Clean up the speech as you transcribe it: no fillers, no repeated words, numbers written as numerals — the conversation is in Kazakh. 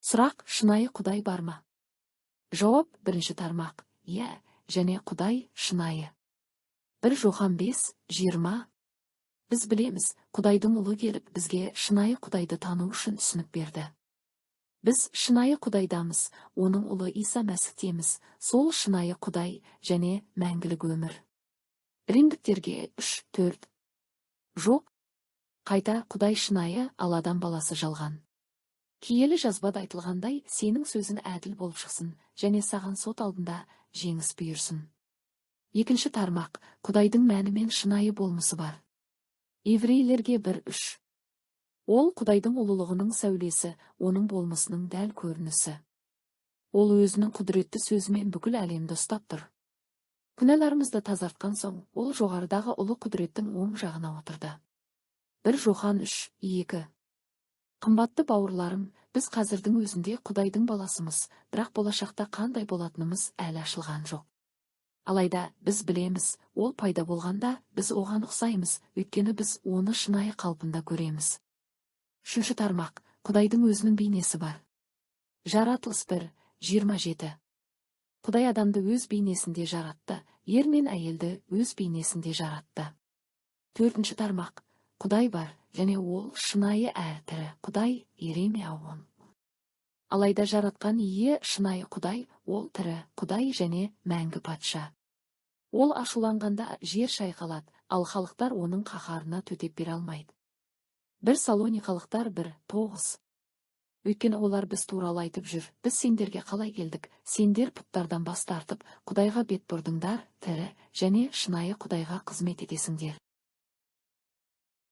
Сұрақ: шынайы Құдай бар ма? Жауап: бірінші тармақ: иә, және Құдай шынайы. 1 Жохан 5:20. Біз білеміз, Құдайдың ұлы келіп, бізге шынайы Құдайды тану үшін түсінік берді. Біз шынайы Құдайдамыз, оның ұлы Иса Мәсіхтеміз, сол шынайы Құдай және мәңгілік өмір. Римдіктерге 3:4. Жоқ, қайта Құдай шынайы, ал адам баласы жалған. Киелі жазбада айтылғандай, сенің сөзің әділ болып шықсын, және саған сот алдында жеңіс бұйырсын. Екінші тармақ: Құдайдың мәні мен шынайы болмысы бар. Еврейлерге 1:3. Ол Құдайдың ұлылығының сәулесі, оның болмысының дәл көрінісі. Ол өзінің құдіретті сөзімен бүкіл әлемді ұстап тұр. Күнәларымызды тазартқан соң, ол жоғарыдағы ұлы құдіреттің оң жағына отырды. 1 Жохан 3:2. Қымбатты бауырларым, біз қазірдің өзінде Құдайдың баласымыз, бірақ болашақта қандай болатынымыз әлі ашылған жоқ. Алайда біз білеміз, ол пайда болғанда біз оған ұқсаймыз, өйткені біз оны шынайы қалпында көреміз. 3 тармақ: Құдайдың өзінің бейнесі бар. Жаратылыс 1:27. Құдай адамды өз бейнесінде жаратты, ер мен әйелді өз бейнесінде жаратты. 4 тармақ: Құдай бар, және ол шынайы әрі тірі Құдай. Иеремия 10. Алайда жаратқан ие шынайы Құдай, ол тірі Құдай және мәңгі патша. Ол ашуланғанда жер шайқалады, ал халықтар оның қаһарына төтеп бере алмайды. 1 Салоникалықтар 1:9. Өйткені олар біз туралы айтып жүр, біз сендерге қалай келдік, сендер пұттардан бас тартып, Құдайға бет бұрдыңдар, тірі және шынайы Құдайға қызмет етесіңдер.